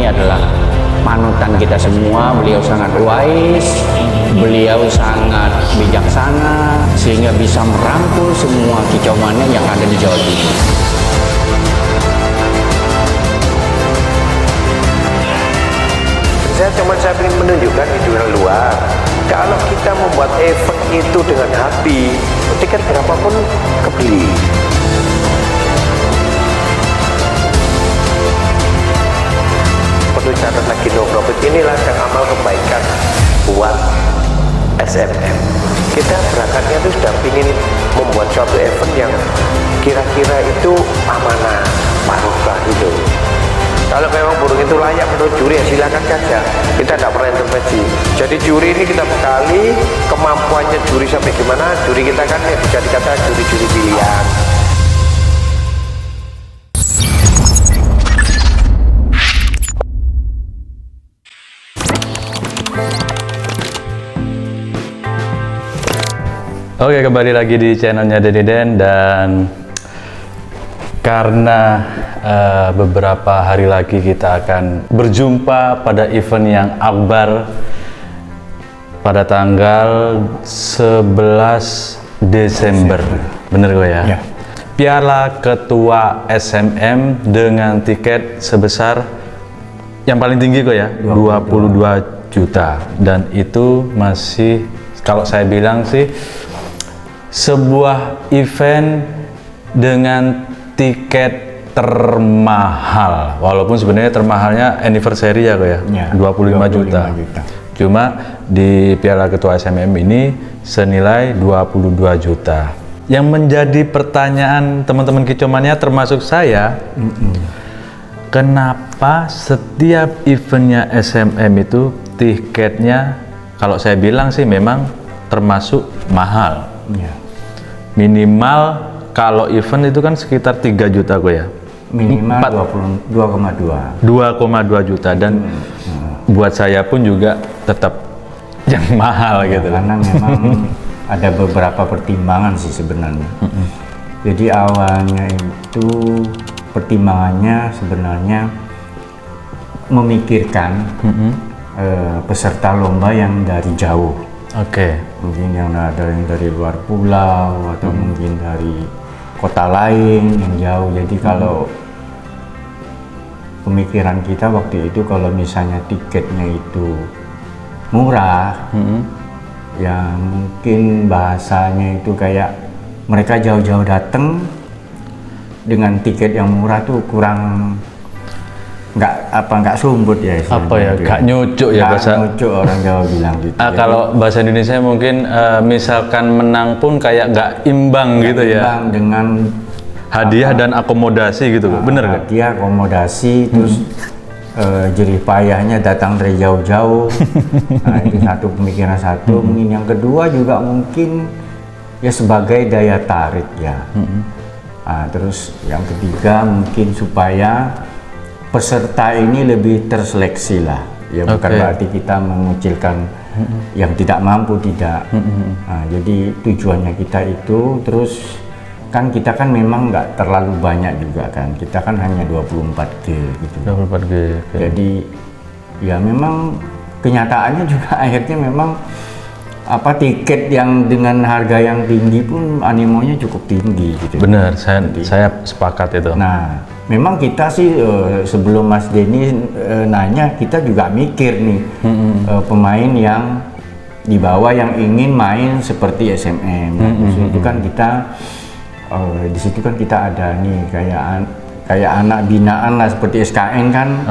ini adalah panutan kita semua. Beliau sangat wise, beliau sangat bijaksana, sehingga bisa merangkul semua kicau mania yang ada di Jawa Timur. Saya ingin menunjukkan di dunia luar, kalau kita membuat event itu dengan hati, tiket berapapun kebeli. Perlu catat lagi, no profit inilah yang amal kebaikan buat SMM. Kita berangkatnya itu sudah ingin membuat suatu event yang kira-kira itu amanah, barokah itu. Kalau memang burung itu layak menurut juri, ya silakan saja. Kita tidak pernah intervensi. Jadi juri ini kita bekali kemampuannya juri sampai gimana. Juri kita kan bisa dikatakan juri-juri pilihan. Oke, kembali lagi di channelnya Denny Den, dan karena beberapa hari lagi kita akan berjumpa pada event yang akbar pada tanggal 11 Desember. Bener gue ya? Ya. Piala Ketua SMM dengan tiket sebesar yang paling tinggi kok ya, 22 juta. Dan itu masih, kalau saya bilang sih, sebuah event dengan tiket termahal, walaupun sebenarnya termahalnya anniversary ya kok ya, 25 juta. Cuma di Piala Ketua SMM ini senilai 22 juta. Yang menjadi pertanyaan teman-teman kicau mania termasuk saya, kenapa setiap eventnya SMM itu tiketnya, kalau saya bilang sih memang termasuk mahal. Minimal kalau event itu kan sekitar 3 juta kok ya. Minimal 2,2 juta, dan buat saya pun juga tetap yang mahal gitu. Karena memang ada beberapa pertimbangan sih sebenarnya. Jadi awalnya itu pertimbangannya sebenarnya memikirkan peserta lomba yang dari jauh. Mungkin yang ada yang dari luar pulau atau mungkin dari kota lain yang jauh. Jadi kalau pemikiran kita waktu itu, kalau misalnya tiketnya itu murah, ya mungkin bahasanya itu kayak mereka jauh-jauh datang dengan tiket yang murah tuh kurang, nggak sumbut ya, nggak nyucuk ya, bahasa nyucuk orang Jawa bilang gitu. Kalau bahasa Indonesia mungkin misalkan menang pun kayak nggak imbang gitu ya, imbang dengan hadiah dan akomodasi gitu, bener nggak? Hadiah, akomodasi, terus jerih payahnya datang dari jauh-jauh. Nah, itu satu pemikiran satu. Mungkin yang kedua juga mungkin ya sebagai daya tarik ya. Nah, terus yang ketiga mungkin supaya peserta ini lebih terseleksi lah. Ya bukan berarti kita mengucilkan yang tidak mampu, tidak. Nah, jadi tujuannya kita itu, terus kan kita kan memang nggak terlalu banyak juga kan, kita kan hanya 24G gitu. 24G. Jadi ya memang kenyataannya juga akhirnya memang tiket yang dengan harga yang tinggi pun animonya cukup tinggi gitu. Bener, saya sepakat itu. Nah, memang kita sih sebelum Mas Denny nanya, kita juga mikir nih pemain yang di bawah yang ingin main seperti SMM. Itu kan kita di situ kan kita ada nih kayak anak binaan lah seperti SKN kan.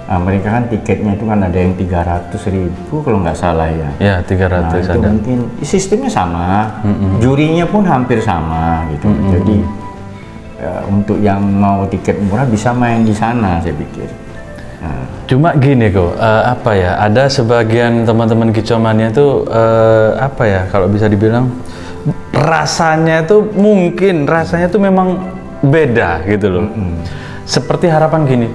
Nah, mereka kan tiketnya itu kan ada yang 300.000 kalau nggak salah ya. Ya, 300 nah, itu ada. Mungkin sistemnya sama, jurinya pun hampir sama gitu. Jadi untuk yang mau tiket murah bisa main di sana, saya pikir. Nah. Cuma gini kok, ada sebagian teman-teman kicau mania tuh kalau bisa dibilang rasanya tuh memang beda gitu loh. Seperti harapan gini,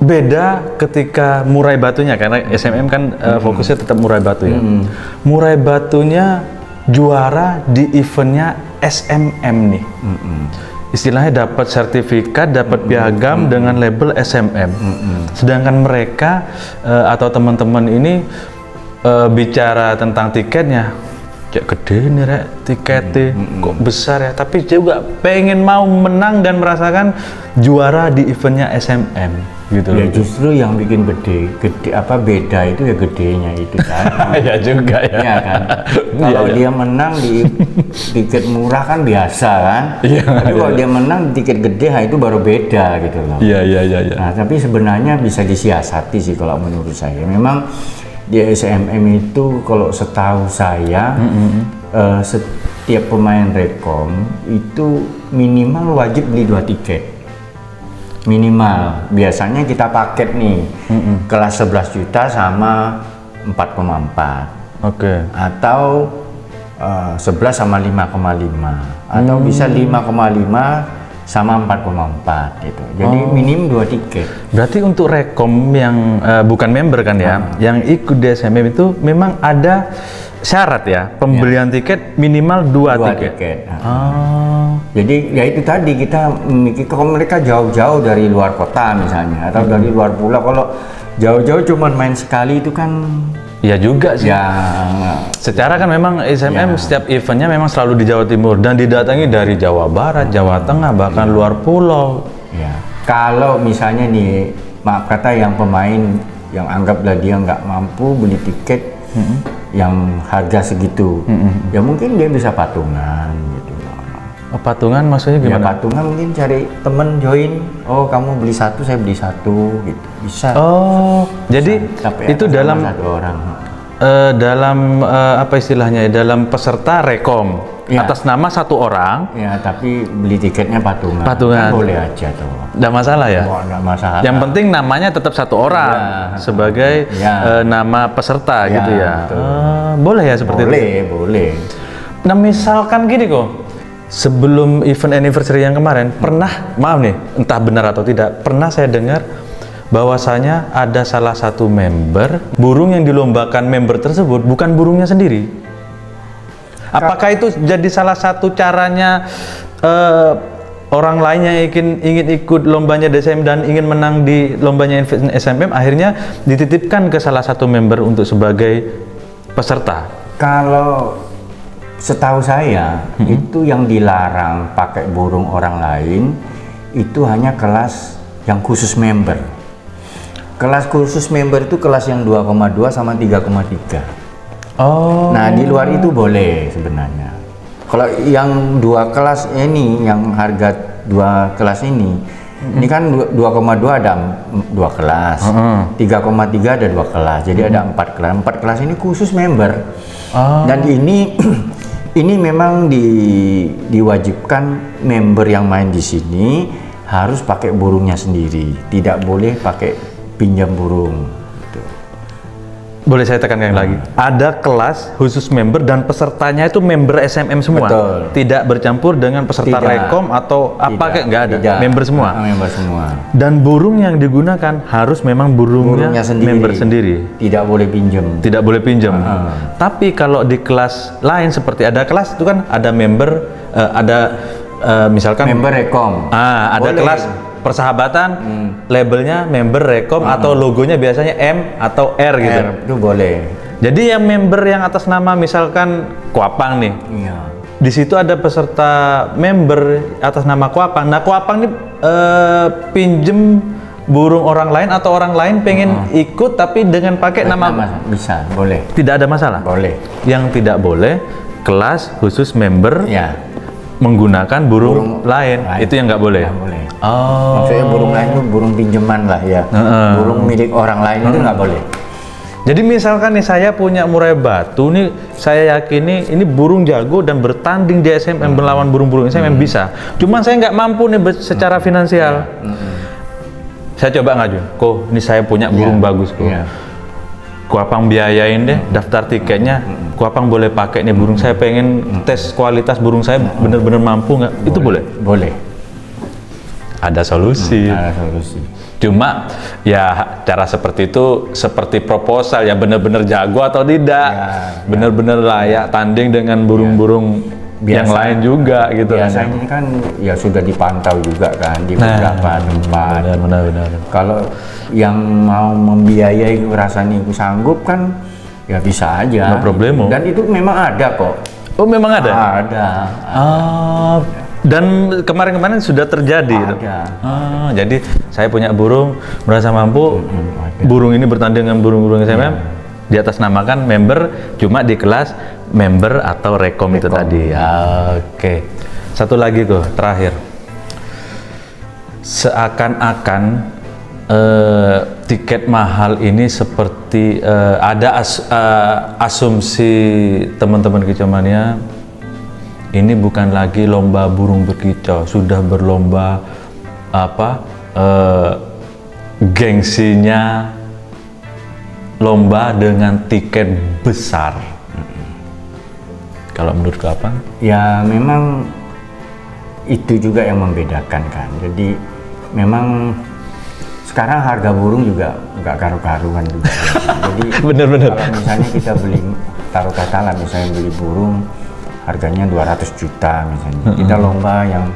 beda ketika murai batunya, karena SMM kan fokusnya tetap murai batu ya. Murai batunya juara di eventnya SMM nih. istilahnya dapat sertifikat, dapat piagam dengan label SMM. Sedangkan mereka atau teman-teman ini bicara tentang tiketnya, kayak gede nih Rek tiketnya, kok besar ya, tapi juga pengen mau menang dan merasakan juara di eventnya SMM gitu Ya loh. justru yang bikin gede apa beda itu ya gedenya itu tadi. Ya juga ya. Iya kan. Kalau Iya, iya. dia menang di tiket murah kan biasa kan. Iya, Tapi kalau iya. dia menang di tiket gede, itu baru beda gitu loh. Iya iya iya iya. Nah, tapi sebenarnya bisa disiasati sih kalau menurut saya. Memang di SMM itu kalau setahu saya setiap pemain Rekom itu minimal wajib beli 2 tiket. Minimal. Biasanya kita paket nih. Kelas 11 juta sama 4,4. Oke. Atau 11 sama 5,5 atau bisa 5,5 sama 4,4 gitu. Jadi minim 2 tiket. Berarti untuk Rekom yang bukan member kan ya, yang ikut di SMM itu memang ada syarat ya, pembelian tiket minimal 2 2 tiket. tiket. Oh. Jadi ya itu tadi kita memikir kalau mereka jauh-jauh dari luar kota misalnya atau dari luar pulau, kalau jauh-jauh cuman main sekali itu kan Ya juga sih. ya Secara kan memang SMM setiap eventnya memang selalu di Jawa Timur dan didatangi dari Jawa Barat, Jawa Tengah, bahkan luar pulau. ya. Kalau misalnya nih maaf kata yang pemain yang anggaplah dia nggak mampu beli tiket yang harga segitu, ya mungkin dia bisa patungan gitu. Oh, patungan maksudnya Ya gimana? patungan mungkin cari temen join, oh kamu beli 1 saya beli 1 gitu, bisa. Oh, jadi Tapi itu atas nama dalam 1 orang. apa istilahnya ya, dalam peserta Rekom Ya. atas nama 1 orang, Ya tapi beli tiketnya patungan. Patungan. Kan boleh aja tuh. nggak masalah ya. Nggak masalah. Yang penting namanya tetap 1 orang Ya. sebagai Ya. nama peserta Ya, gitu ya. betul. Boleh ya seperti itu. boleh. Nah misalkan gini kok, sebelum event anniversary yang kemarin, pernah, maaf nih, entah benar atau tidak, pernah saya dengar bahwasanya ada salah satu member, burung yang dilombakan member tersebut bukan burungnya sendiri. Apakah itu jadi salah satu caranya orang lain yang ingin ikut lombanya DSM dan ingin menang di lombanya SMM akhirnya dititipkan ke salah satu member untuk sebagai peserta? Kalau setahu saya itu yang dilarang pakai burung orang lain itu hanya kelas yang khusus member. Kelas khusus member itu kelas yang 2,2 sama 3,3. Oh. Nah di luar itu boleh sebenarnya. Kalau yang 2 kelas ini, yang harga 2 kelas ini kan 2,2 ada 2 kelas, 3,3 ada 2 kelas, jadi ada 4 kelas. 4 kelas ini khusus member. Dan ini memang diwajibkan member yang main di sini harus pakai burungnya sendiri, tidak boleh pakai pinjam burung. Gitu. Boleh saya tekankan lagi, ada kelas khusus member dan pesertanya itu member SMM semua. Betul. Tidak bercampur dengan peserta Tidak. Rekom atau apa kayak nggak ada. Tidak. Member semua. Member semua. Dan burung yang digunakan harus memang burungnya Burungnya sendiri. member sendiri. Tidak boleh pinjam. Tidak boleh pinjam. Tapi kalau di kelas lain seperti ada kelas itu kan ada member, misalkan Member Rekom. ada Boleh. kelas persahabatan, labelnya member Rekom atau logonya biasanya M atau R gitu. R itu boleh. Jadi yang member yang atas nama misalkan Kuapang nih, Iya. di situ ada peserta member atas nama Kuapang. Nah Kuapang ini pinjem burung orang lain atau orang lain pengen ikut tapi dengan pakai nama, Bisa, boleh. tidak ada masalah. Boleh. Yang tidak boleh kelas khusus member Ya. menggunakan burung lain, itu yang nggak boleh. Nggak boleh. Oh. Maksudnya burung lain itu burung pinjaman lah ya. Burung milik orang lain itu nggak boleh. Jadi misalkan nih saya punya murai batu nih, saya yakini ini burung jago dan bertanding di SMM melawan burung-burung SMM bisa. Cuman saya nggak mampu nih secara finansial. Saya coba ngajuin, kok ini saya punya burung bagus kok. Iya. Kuapang biayain deh daftar tiketnya. Kuapang boleh pakai nih burung saya, pengen tes kualitas burung saya bener-bener mampu nggak? Itu boleh. Boleh. Ada solusi. Ada solusi. Cuma ya cara seperti itu seperti proposal ya, bener-bener jago atau tidak, bener-bener layak tanding dengan burung-burung yang lain juga gitu kan. Biasanya kan ya sudah dipantau juga kan di beberapa tempat. Benar. Kalau yang mau membiayai rasanya itu sanggup kan ya bisa aja. No problemo. Dan itu memang ada kok. Oh memang ada? Ada. Dan kemarin-kemarin sudah terjadi. Ada. Jadi saya punya burung merasa mampu. Burung ini bertanding dengan burung-burung SMM. Di atas namakan member, cuma di kelas member atau rekom itu tadi. Oke. Satu lagi tuh terakhir. Seakan-akan tiket mahal ini seperti ada asumsi teman-teman Kicauania, ini bukan lagi lomba burung berkicau, sudah berlomba gengsinya lomba dengan tiket besar. Kalau menurut apa? Ya memang itu juga yang membedakan kan. Jadi memang sekarang harga burung juga nggak karu-karuan juga. Jadi Bener. kalau misalnya kita beli, taruh kata lah misalnya beli burung harganya 200 juta misalnya. Kita lomba yang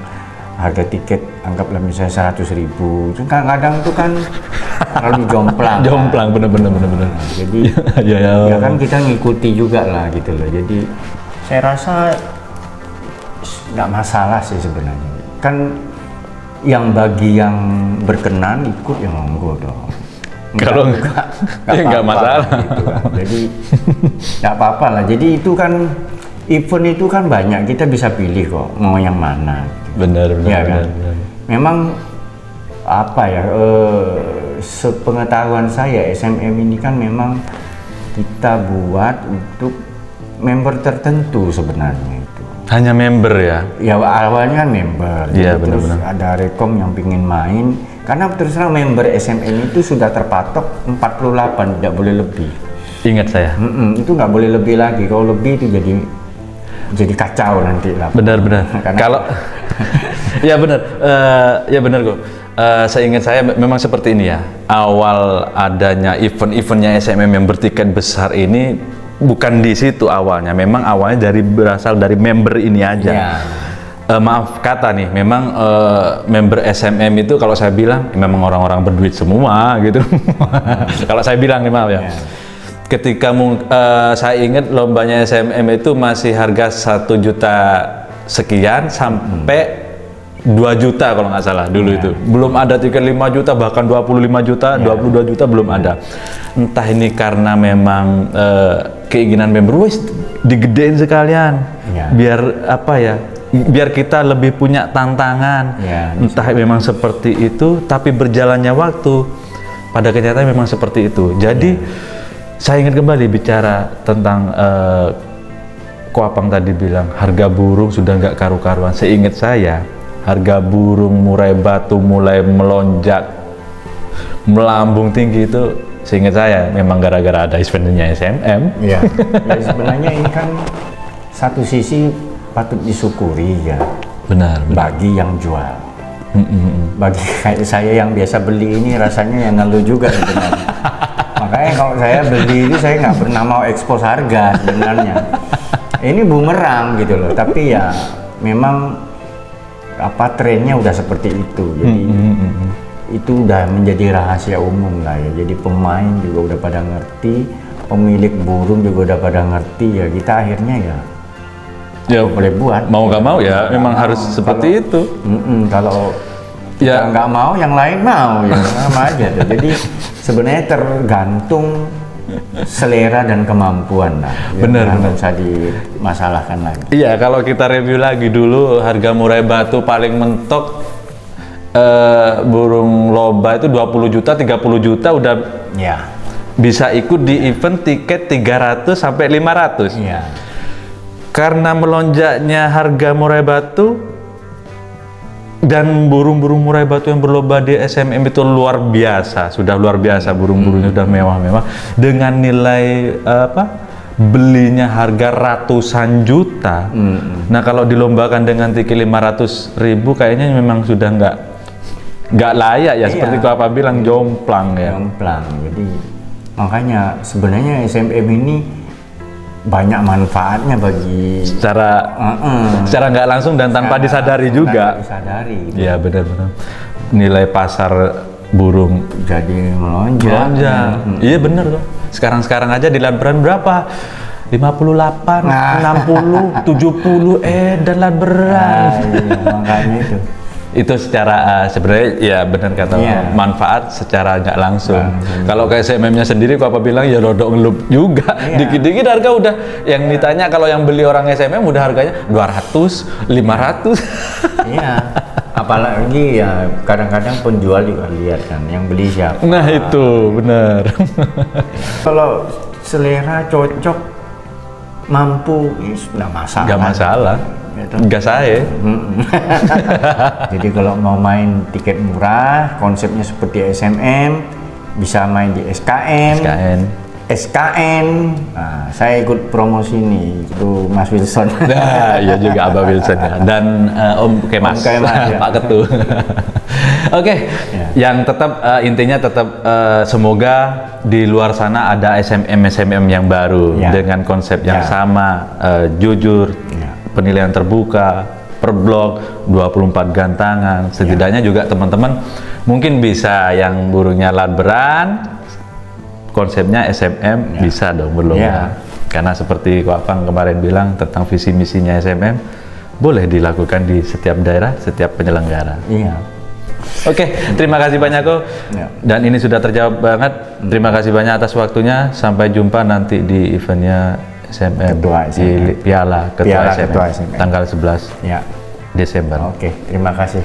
harga tiket anggaplah misalnya 100.000. Kadang itu kan terlalu jomplang. Jomplang, bener. Jadi ya kan kita ngikuti juga lah gitu loh. Jadi saya rasa nggak masalah sih sebenarnya. Kan yang bagi yang berkenan ikut ya monggo dong. Kalau nggak masalah. Gitu kan. Jadi nggak apa-apa lah. Jadi itu kan event itu kan banyak, kita bisa pilih kok mau yang mana. Benar. Ya kan. Memang apa ya? Sepengetahuan saya SMM ini kan memang kita buat untuk member tertentu sebenarnya itu. Hanya member ya? Ya awalnya kan member, Iya, terus benar-benar. ada rekom yang pingin main, karena terus terang member SMM itu sudah terpatok 48, tidak boleh lebih. Ingat saya. Itu nggak boleh lebih lagi, kalau lebih itu jadi kacau nanti lah. Benar. Karena- Kalau ya benar, kok. Seingat saya memang seperti ini ya. Awal adanya eventnya SMM yang bertiket besar ini bukan di situ awalnya. Memang awalnya berasal dari member ini aja. Ya. Maaf kata nih, memang member SMM itu kalau saya bilang memang orang-orang berduit semua gitu. Kalau saya bilang nih maaf ya. Ketika saya ingat lombanya SMM itu masih harga 1 juta sekian sampai 2 juta kalau nggak salah dulu itu. Belum ada tiket 5 juta, bahkan 25 juta, 22 juta belum ada. Entah ini karena memang keinginan member, wes digedein sekalian. Biar apa ya? Biar kita lebih punya tantangan. Entah memang seperti itu, tapi berjalannya waktu pada kenyataan memang seperti itu. Jadi saya ingin kembali bicara tentang Koapang tadi bilang harga burung sudah nggak karu-karuan. Seingat saya harga burung murai batu mulai melonjak melambung tinggi itu, seingat saya memang gara-gara ada eventnya SMM. Ya sebenarnya ini kan satu sisi patut disyukuri ya. Benar. Bagi yang jual. Bagi kayak saya yang biasa beli ini rasanya yang ngeluh juga sebenarnya. Makanya kalau saya beli itu saya nggak pernah mau ekspos harga sebenarnya. Ini bumerang gitu loh. Tapi ya memang apa trennya udah seperti itu. Jadi itu udah menjadi rahasia umum lah ya. Jadi pemain juga udah pada ngerti, pemilik burung juga udah pada ngerti ya. Kita akhirnya ya boleh buat. Mau nggak mau ya memang harus seperti itu. Kalau kita nggak mau, yang lain mau ya sama aja tuh. Jadi sebenarnya tergantung selera dan kemampuan lah. Benar. Nggak usah dimasalahkan lagi. Iya, kalau kita review lagi dulu harga murai batu paling mentok burung lomba itu 20 juta, 30 juta udah bisa ikut di event tiket 300 sampai 500. Iya. Karena melonjaknya harga murai batu dan burung-burung murai batu yang berlomba di SMM itu luar biasa, sudah luar biasa, burung-burungnya sudah mewah-mewah dengan nilai belinya harga ratusan juta. Nah kalau dilombakan dengan tiket 500.000 kayaknya memang sudah nggak layak ya. Seperti Bapak bilang jomplang ya. Jomplang. Jadi makanya sebenarnya SMM ini banyak manfaatnya bagi secara nggak langsung dan tanpa disadari juga. Tanpa disadari. Iya benar-benar. Nilai pasar burung Jadi melonjak. Iya bener tuh. Sekarang aja di Ladberan berapa? 58, 60, 70 dan Ladberan. Iya, makanya itu. Itu secara sebenarnya ya benar kata manfaat secara nggak langsung. Kalau kayak SMM-nya sendiri kok apa bilang ya rodok ngelup juga. Dikit-dikit harga udah yang ditanya kalau yang beli orang SMM udah harganya 200, 500. Iya. Apalagi ya kadang-kadang penjual juga lihat kan yang beli siapa. Nah itu benar. Kalau selera cocok mampu nggak masalah. Nggak masalah. Gitu. Nggak saya. Jadi kalau mau main tiket murah, konsepnya seperti SMM, bisa main di SKN. Nah, saya ikut promosi ini, itu Mas Wilson. Nah, iya juga Abah Wilson ya. Dan Om Kemas, ya. Pak Ketu. Oke, yang tetap intinya tetap semoga di luar sana ada SMM yang baru dengan konsep yang sama, jujur, penilaian terbuka, per blok, 24 gantangan. Setidaknya juga teman-teman mungkin bisa yang burungnya Ladberan, konsepnya SMM bisa dong belum ya? Karena seperti Ko Apang kemarin bilang tentang visi misinya SMM boleh dilakukan di setiap daerah, setiap penyelenggara. Iya. Oke, terima kasih banyak Ko. Dan ini sudah terjawab banget. Terima kasih banyak atas waktunya. Sampai jumpa nanti di eventnya SMM, di Piala Ketua SMM, tanggal 11 Desember. Oke, terima kasih.